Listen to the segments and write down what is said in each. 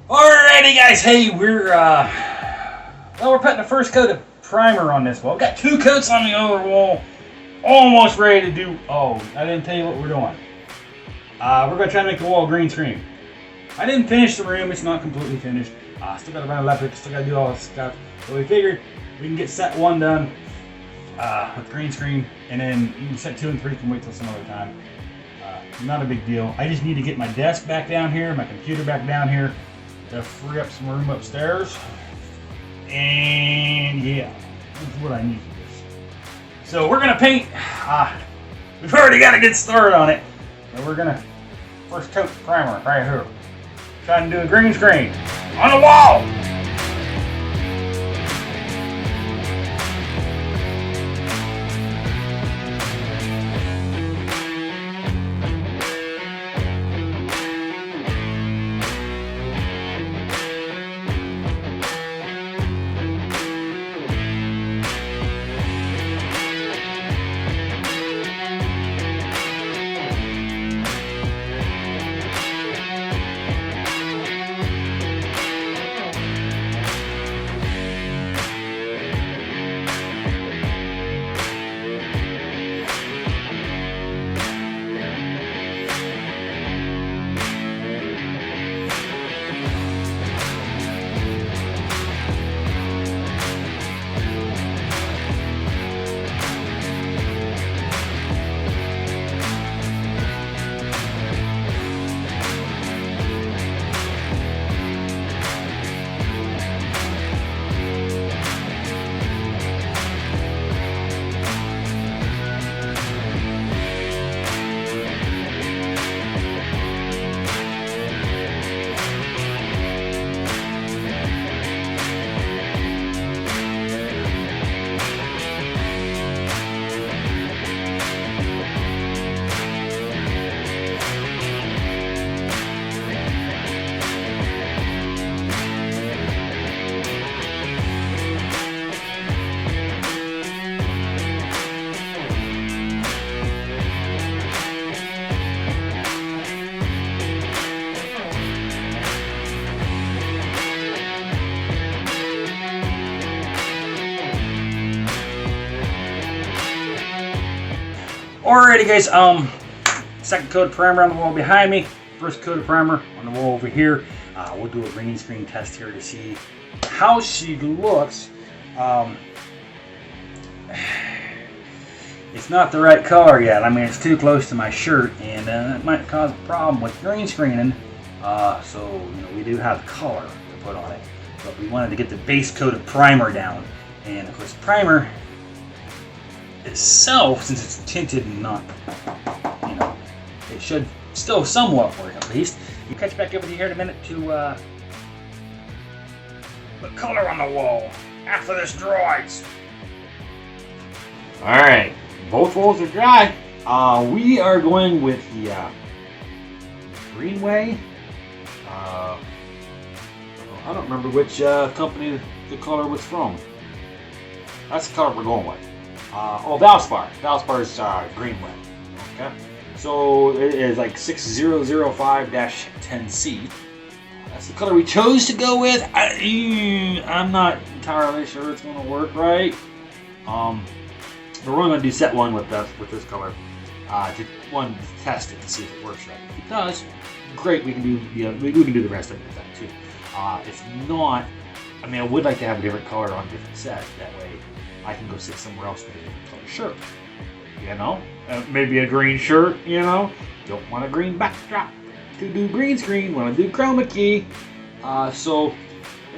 Alrighty, guys. Hey, we're putting the first coat of primer on this wall. Got two coats on the other wall, almost ready to do. Oh, I didn't tell you what we're doing. We're gonna try to make the wall green screen. I didn't finish the room; it's not completely finished. Still gotta run electric, still gotta do all this stuff. So we figured we can get set one done with green screen, and then set 2 and 3 can wait till some other time. Not a big deal. I just need to get my desk back down here, my computer back down here, to free up some room upstairs. And yeah, that's what I need for this. So we're gonna paint. We've already got a good start on it. So we're gonna first coat the primer right here. Trying to do a green screen on the wall. Alrighty, guys. Second coat of primer on the wall behind me. First coat of primer on the wall over here. We'll do a green screen test here to see how she looks. It's not the right color yet. I mean, it's too close to my shirt, and that might cause a problem with green screening. So we do have color to put on it, but we wanted to get the base coat of primer down, and of course, primer itself, since it's tinted and not, it should still somewhat work at least. We'll catch back up with you here in a minute to put color on the wall after this dries. Alright, both walls are dry. We are going with the Greenway. I don't remember which company the color was from. That's the color we're going with. Valspar. Valspar's Greenway. Okay. So it is like 6005-10C. That's the color we chose to go with. I'm not entirely sure it's going to work right. But we're going to do set one with this color. To test it to see if it works right. If it does, great. We can do the rest of it with that too. If not, I mean, I would like to have a different color on a different set. That way, I can go sit somewhere else with a different color shirt. Maybe a green shirt. Don't want a green backdrop to do green screen. Want to do chroma key.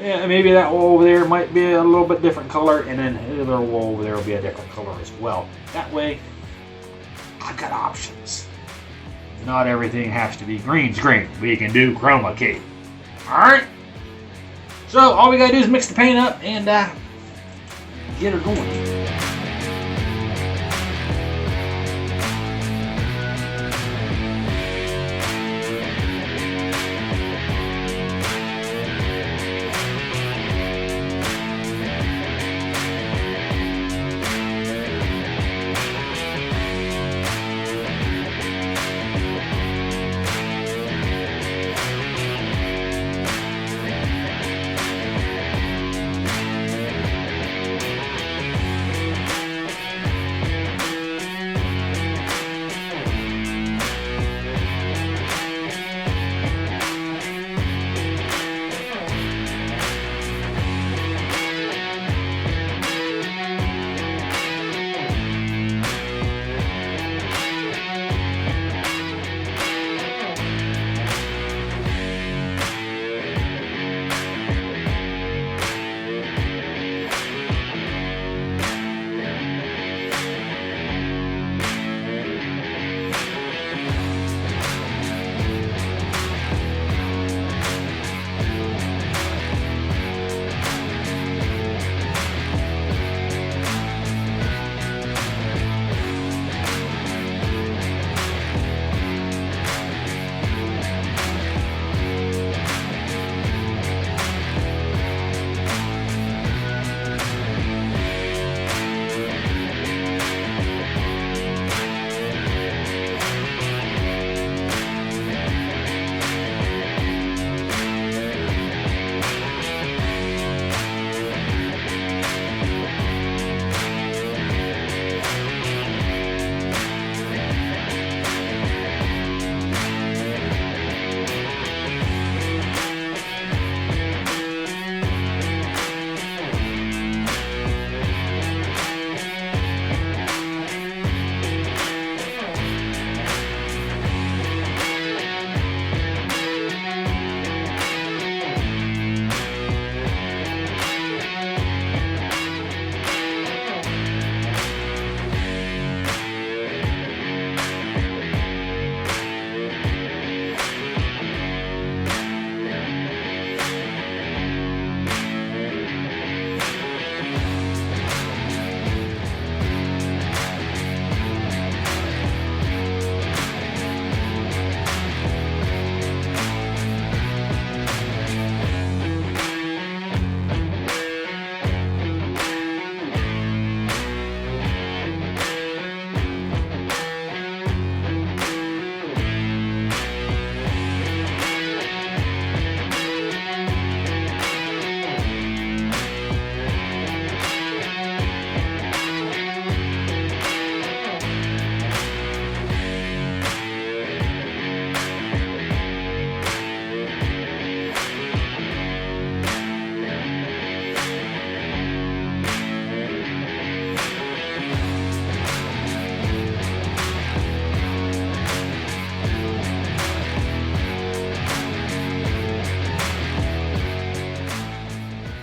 Maybe that wall over there might be a little bit different color, and then the other wall over there will be a different color as well. That way, I've got options. Not everything has to be green screen. We can do chroma key. Alright? So, all we gotta do is mix the paint up and get her going.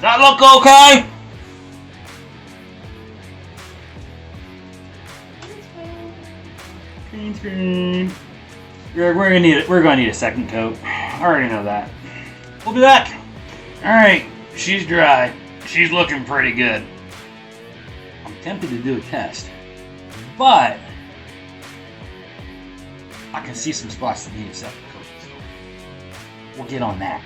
that look okay? Green screen. We're gonna need it. We're gonna need a second coat. I already know that. We'll be back. All right, she's dry. She's looking pretty good. I'm tempted to do a test, but I can see some spots that need a second coat. So we'll get on that.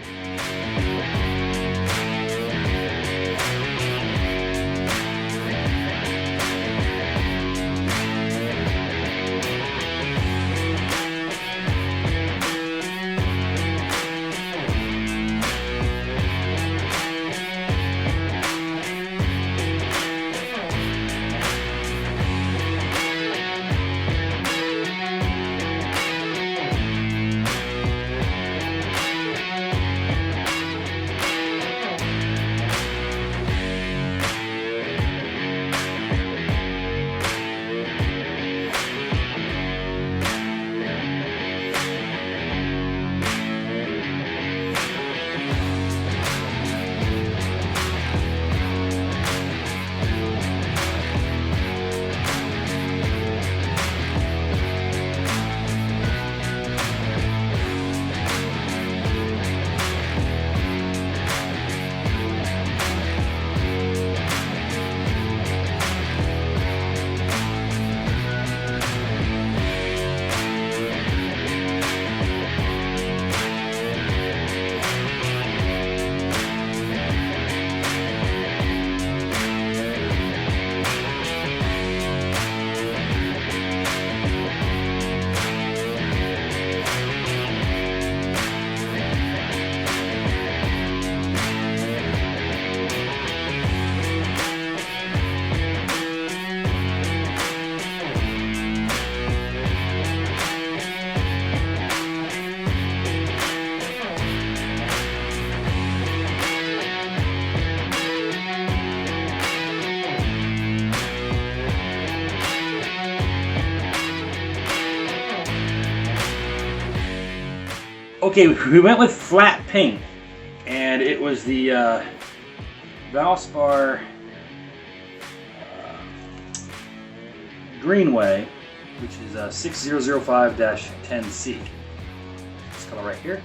Okay, we went with flat pink, and it was the Valspar Greenway, which is 6005-10C. This color right here.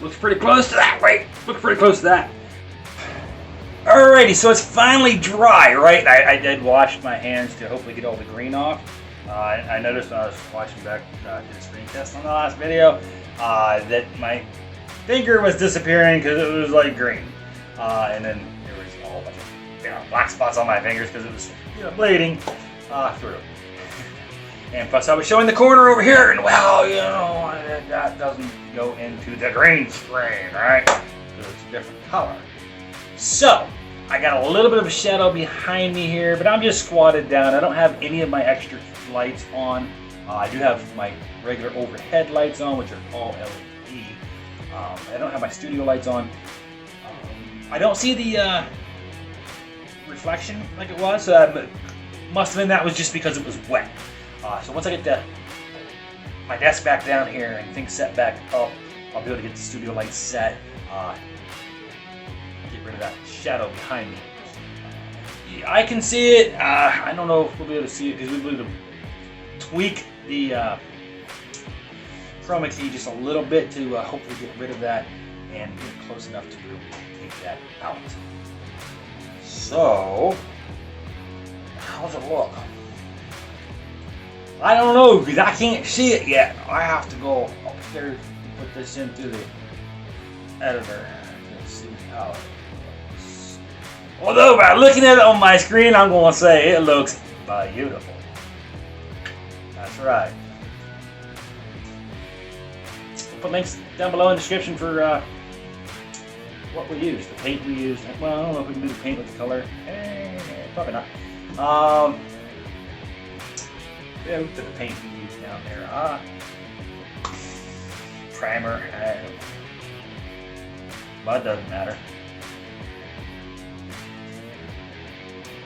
Looks pretty close to that, right? Looks pretty close to that. Alrighty, so it's finally dry, right? I did wash my hands to hopefully get all the green off. I noticed when I was watching back to the screen test on the last video that my finger was disappearing because it was like green. And then there was a whole bunch of black spots on my fingers because it was bleeding through. And plus I was showing the corner over here, and well, that doesn't go into the green screen, right? Because it's a different color. So, I got a little bit of a shadow behind me here, but I'm just squatted down. I don't have any of my extra lights on. I do have my regular overhead lights on, which are all LED. I don't have my studio lights on. I don't see the reflection like it was. Must have been that was just because it was wet. So once I get my desk back down here and things set back up, I'll be able to get the studio lights set. Get rid of that shadow behind me. I can see it. I don't know if we'll be able to see it because we'll be able to tweak the chroma key just a little bit to hopefully get rid of that and get close enough to be able to take that out. So, how's it look? I don't know because I can't see it yet. I have to go upstairs and put this into the editor and see how it looks. Although by looking at it on my screen, I'm going to say it looks beautiful. That's right. I'll put links down below in the description for what we used, the paint we used. Well, I don't know if we can do the paint with the color. Probably not. Yeah, we put the paint we used down there. Primer. But it doesn't matter.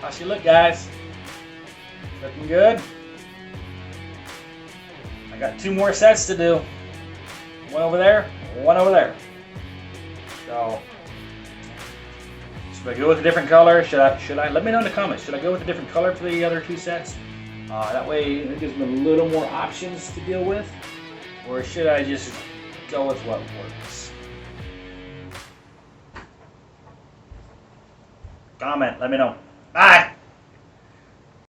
How she look, guys? Looking good? I got 2 more sets to do. One over there, one over there. So, Should I go with a different color? Should I? Let me know in the comments. Should I go with a different color for the other two sets? That way it gives me a little more options to deal with. Or should I just go with what works? Comment, let me know. Bye!